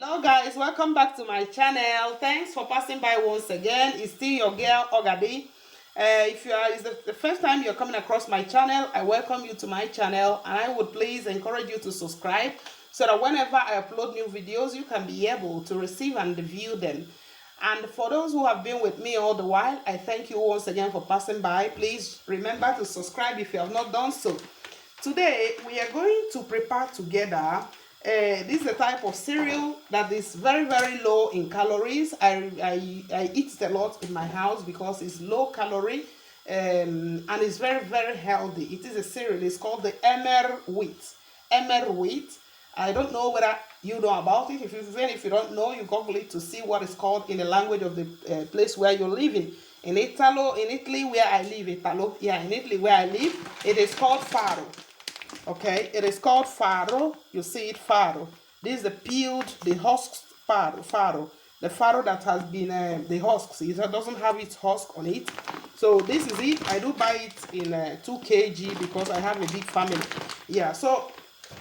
Hello guys, welcome back to my channel. Thanks for passing by once again. It's still your girl OGADI'S. If you are is the first time you're coming across my channel, I welcome you to my channel, and I would please encourage you to subscribe so that whenever I upload new videos, you can be able to receive and view them. And for those who have been with me all the while, I thank you once again for passing by. Please remember to subscribe if you have not done so. Today we are going to prepare together this is a type of cereal that is very low in calories. I eat it a lot in my house because it's low calorie and it's very healthy. It is a cereal. It's called the Emmer wheat. Emmer wheat. I don't know whether you know about it. Even if you don't know, you Google it to see what it's called in the language of the place where you're living. In Italy where I live, in Italy where I live, it is called Farro. Okay, it is called Farro. You see it, Farro. This is the peeled, the husks Farro. The Farro that has been the husks. It doesn't have its husk on it. So this is it. I do buy it in 2 kg because I have a big family. Yeah, so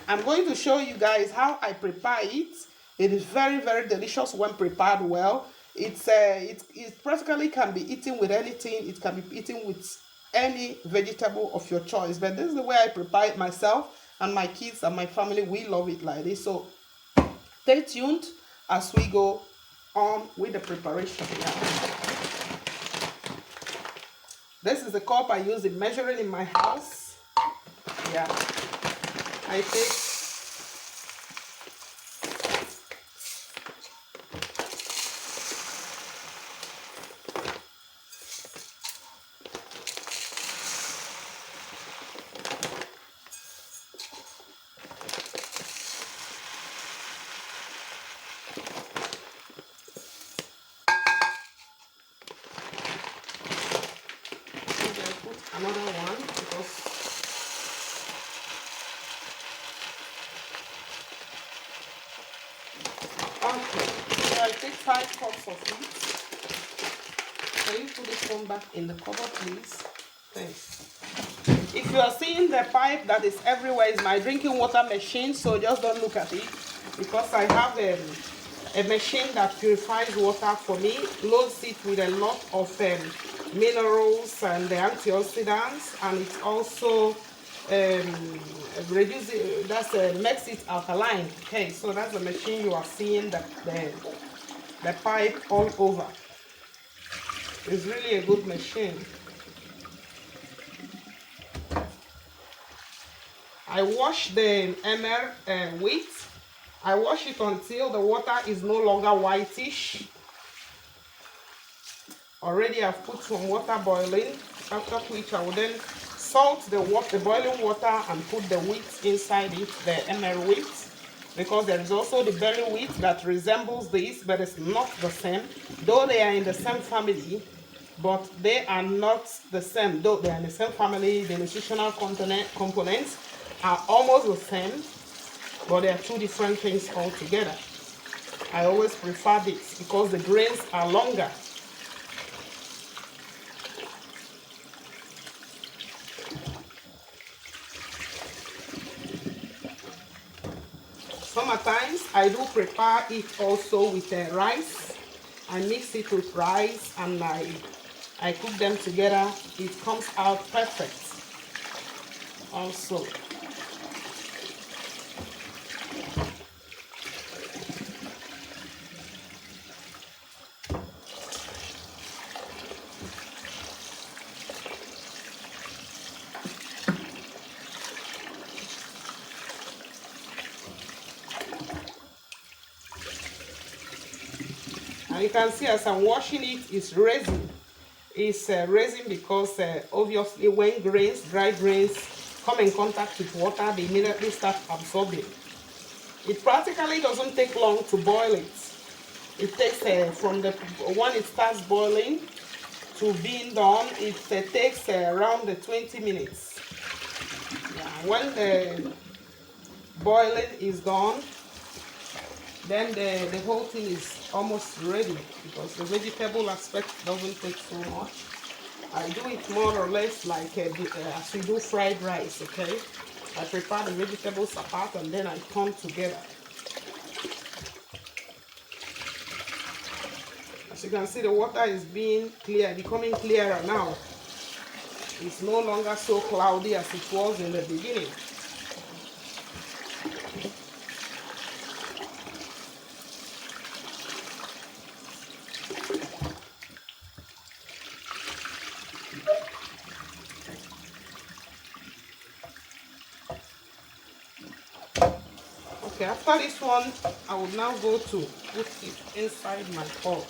I'm going to show you guys how I prepare it. It is very delicious when prepared well. It practically can be eaten with anything. It can be eaten with any vegetable of your choice, but this is the way I prepare it myself, and my kids and my family, we love it like this. So stay tuned as we go on with the preparation. This is the cup I use in measuring in my house. Yeah, I take another one because okay, so I take 5 cups of it. Can you put this one back in the cupboard, please? Thanks. If you are seeing the pipe that is everywhere, is my drinking water machine, so just don't look at it, because I have a machine that purifies water for me, loads it with a lot of minerals and the antioxidants, and it also reduces, makes it alkaline. Okay, so that's the machine you are seeing, the pipe all over. It's really a good machine. I wash the Emmer wheat. I wash it until the water is no longer whitish. Already I've put some water boiling, after which I will then salt the boiling water and put the wheat inside it, the Emmer wheat, because there is also the berry wheat that resembles this, but it's not the same. Though they are in the same family, but they are not the same. Though they are in the same family, the nutritional components are almost the same, but they are 2 different things altogether. I always prefer this because the grains are longer. Sometimes I do prepare it also with rice. I mix it with rice and I cook them together. It comes out perfect also. And you can see as I'm washing it, it's resin. It's resin because obviously when dry grains come in contact with water, they immediately start absorbing. It practically doesn't take long to boil it. It takes from when it starts boiling to being done, it takes around 20 minutes. Yeah, when the boiling is done, then the whole thing is almost ready, because the vegetable aspect doesn't take so much. I do it more or less like as we do fried rice, okay? I prepare the vegetables apart and then I come together. you can see, the water is being clear, becoming clearer now. It's no longer so cloudy as it was in the beginning. Okay, after this one, I will now go to put it inside my pot.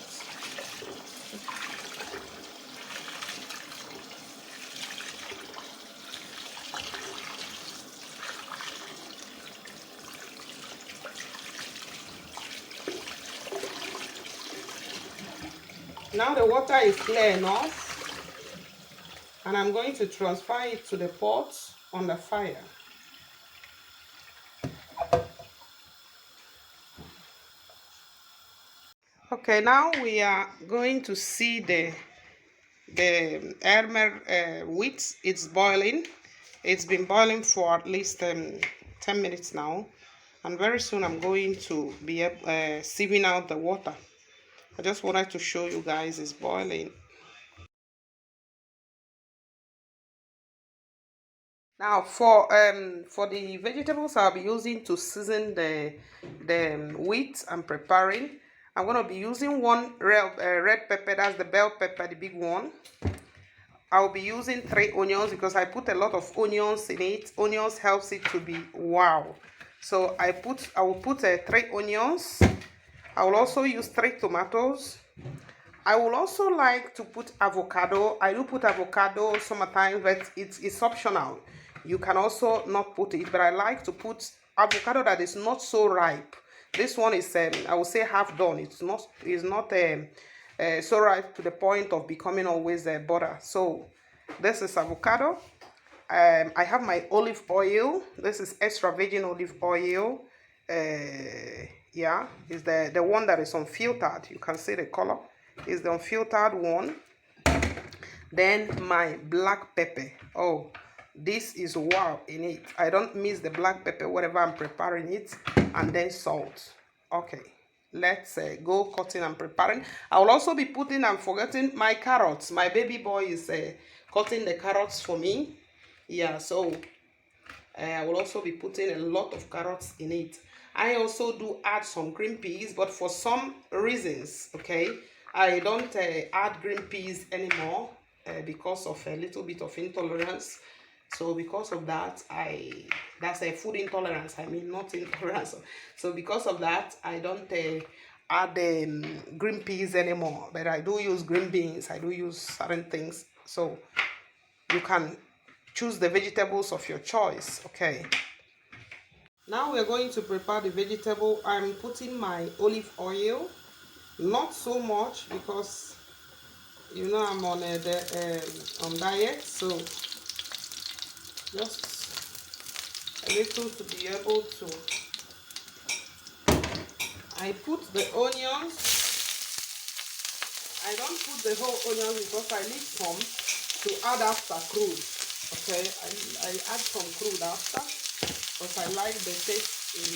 Now the water is clear enough, and I'm going to transfer it to the pot on the fire. Okay, now we are going to see the Emmer wheat. It's boiling. It's been boiling for at least 10 minutes now, and very soon I'm going to be sieving out the water. I just wanted to show you guys it's boiling. Now for the vegetables I'll be using to season the wheat I'm preparing, I'm going to be using one red pepper, that's the bell pepper, the big one. I'll be using 3 onions because I put a lot of onions in it. Onions helps it to be wow. So I will put 3 onions. I will also use 3 tomatoes. I will also like to put avocado. I do put avocado sometimes, but it's optional. You can also not put it, but I like to put avocado that is not so ripe. This one is I will say half done. It's not so ripe to the point of becoming always a butter. So this is avocado. I have my olive oil. This is extra virgin olive oil. Yeah, it's the one that is unfiltered. You can see the color. It's the unfiltered one. Then my black pepper. Oh, this is wow in it. I don't miss the black pepper whenever I'm preparing it. And then salt. Okay, let's go cutting and preparing. I will also be putting and forgetting my carrots. My baby boy is cutting the carrots for me. Yeah, so I will also be putting a lot of carrots in it. I also do add some green peas, but for some reasons, okay, I don't add green peas anymore because of a little bit of intolerance. So because of that, that's a food intolerance, I mean, not intolerance. So because of that, I don't add green peas anymore, but I do use green beans. I do use certain things. So you can choose the vegetables of your choice. Okay, now we're going to prepare the vegetable. I'm putting my olive oil, not so much because you know I'm on on diet, so just a little to be able to. I put the onions. I don't put the whole onions because I leave some to add after crude. Okay, I add some crude after because I like the taste in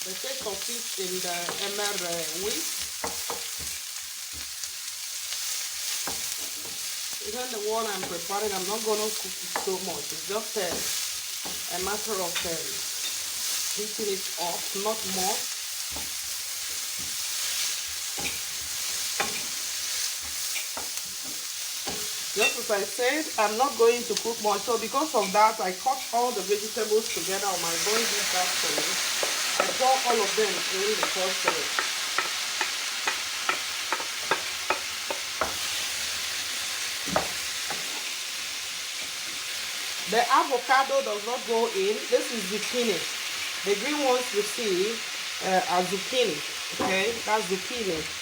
the taste of it in the Emmer wheat. Even the one I'm preparing, I'm not gonna cook it so much. It's just a matter of heating it up, not more. Just as I said, I'm not going to cook much, so because of that, I cut all the vegetables together on my boil this back for me. I pour all of them in the first The avocado does not go in. This is zucchini. The green ones you see are zucchini. Okay, that's zucchini.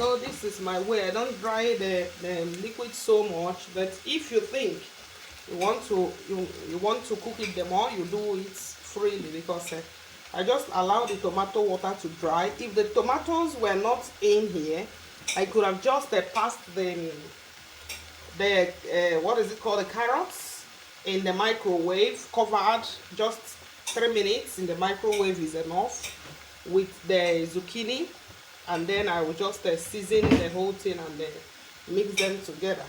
although this is my way, I don't dry the liquid so much, but if you think you want to cook it the more, you do it freely, because I just allow the tomato water to dry. If the tomatoes were not in here, I could have just passed the what is it called, the carrots in the microwave, covered just 3 minutes in the microwave is enough, with the zucchini, and then I will just season the whole thing and then mix them together.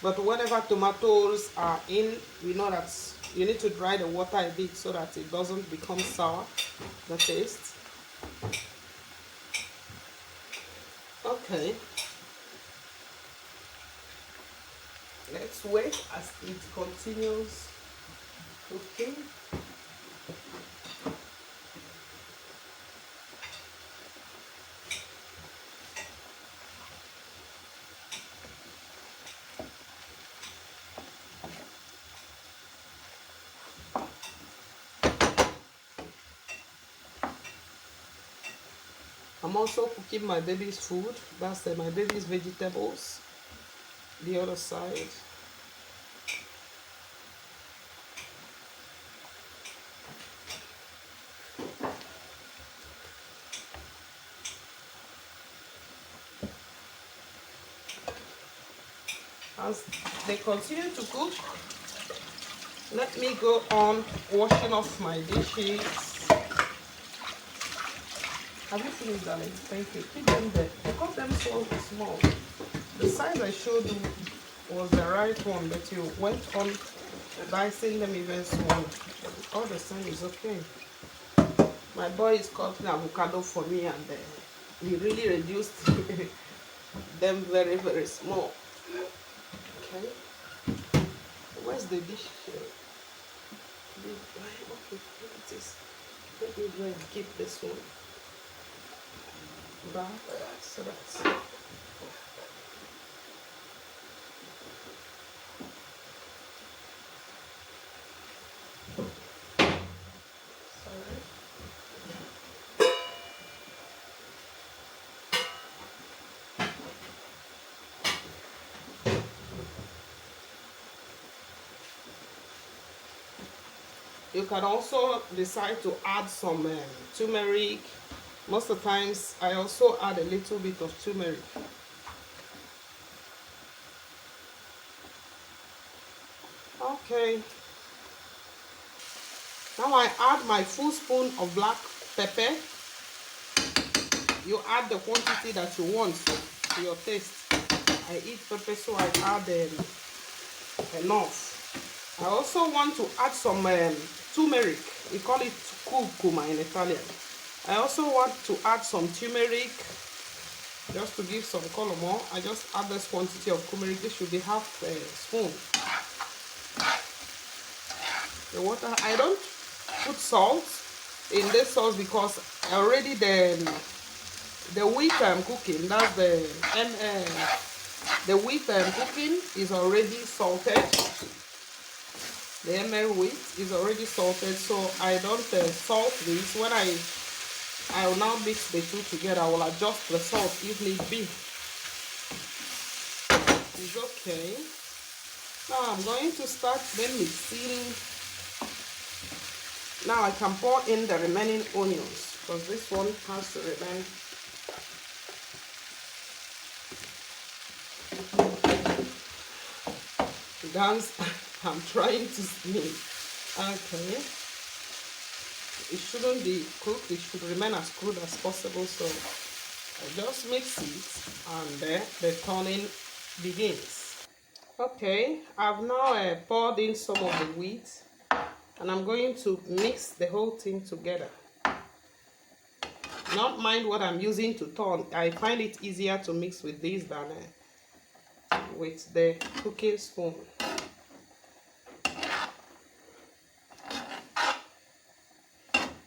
But whenever tomatoes are in, you know that you need to dry the water a bit so that it doesn't become sour, the taste. Okay, let's wait as it continues cooking. I'm also cooking my baby's food. That's my baby's vegetables. The other side. As they continue to cook, let me go on washing off my dishes. Have you finished, darling? Thank you. Keep them there. I cut them so small. The size I showed you was the right one, but you went on dicing them even smaller. All the same is okay. My boy is cutting avocado for me, and he really reduced them very, very small. Okay. Where's the dish? Okay, look at this. Let me go and keep this one back, so that's you can also decide to add some turmeric. Most of the times I also add a little bit of turmeric. Okay, now I add my full spoon of black pepper. You add the quantity that you want to your taste. I eat pepper, so I add enough. I also want to add some turmeric. We call it curcuma in Italian. I also want to add some turmeric just to give some color more. I just add this quantity of turmeric. This should be half a spoon. The water, I don't put salt in this sauce because already the wheat I'm cooking, that's the wheat I'm cooking is already salted. The Emmer wheat is already salted, so I don't salt this. When I will now mix the two together, I will adjust the salt if need be. It's okay. Now I'm going to start the mixing. Now I can pour in the remaining onions, because this one has to remain. Dance. I'm trying to sneeze. Okay. It shouldn't be cooked. It should remain as crude as possible. So I just mix it, and the turning begins. Okay. I've now poured in some of the wheat, and I'm going to mix the whole thing together. Not mind what I'm using to turn. I find it easier to mix with this than with the cooking spoon.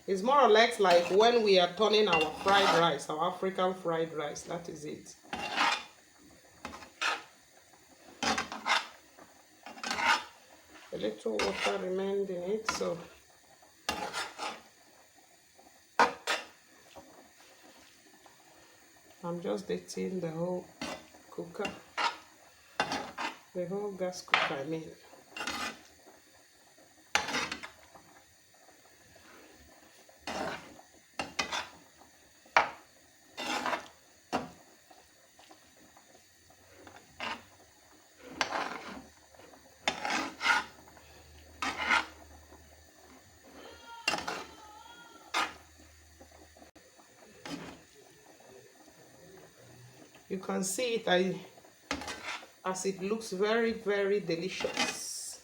It's more or less like when we are turning our fried rice, our African fried rice. That is it. A little water remained in it, so I'm just dating the whole cooker, the whole gas cooker, I mean. You can see it as it looks very, very delicious.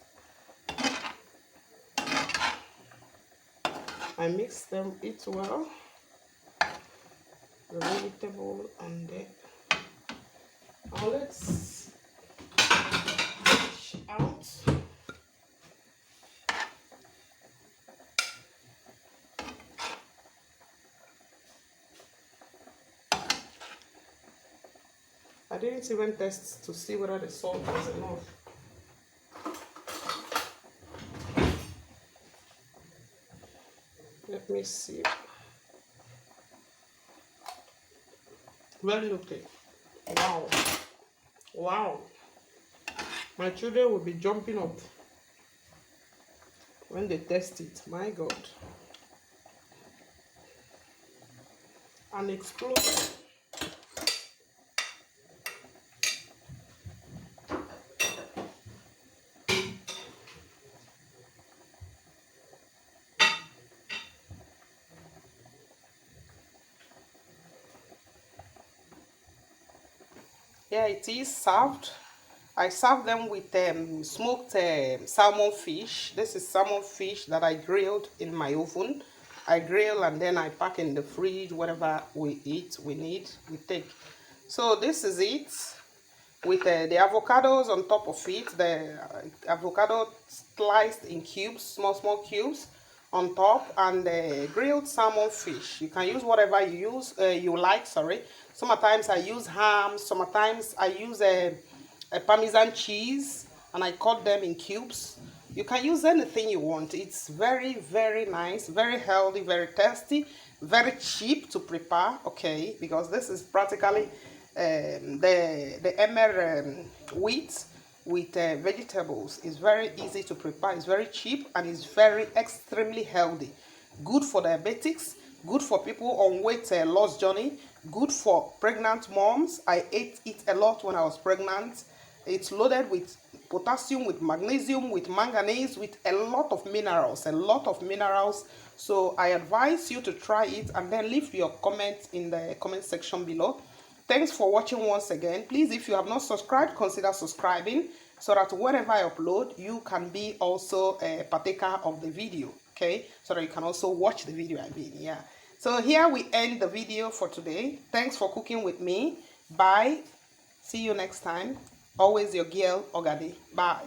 I mix them it well, the vegetable and the let's dish out. I didn't even test to see whether the salt was enough. Let me see. Very okay. Wow. Wow. My children will be jumping up when they test it. My God. An explosion. Yeah, it is served. I serve them with smoked salmon fish. This is salmon fish that I grilled in my oven. I grill and then I pack in the fridge. Whatever we eat, we need, we take. So this is it with the avocados on top of it. The avocado sliced in cubes, small cubes on top, and the grilled salmon fish. You can use whatever you like. Sorry. Sometimes I use ham. Sometimes I use a Parmesan cheese, and I cut them in cubes. You can use anything you want. It's very, very nice, very healthy, very tasty, very cheap to prepare. Okay, because this is practically the Emmer wheat with vegetables. Is very easy to prepare. It's very cheap and it's very extremely healthy. Good for diabetics. Good for people on weight loss journey. Good for pregnant moms. I ate it a lot when I was pregnant. It's loaded with potassium, with magnesium, with manganese, with a lot of minerals. So I advise you to try it and then leave your comments in the comment section below. Thanks for watching once again. Please, if you have not subscribed, consider subscribing so that whenever I upload, you can be also a partaker of the video, okay? So that you can also watch the video, I mean, yeah. So here we end the video for today. Thanks for cooking with me. Bye. See you next time. Always your girl, Ogadi. Bye.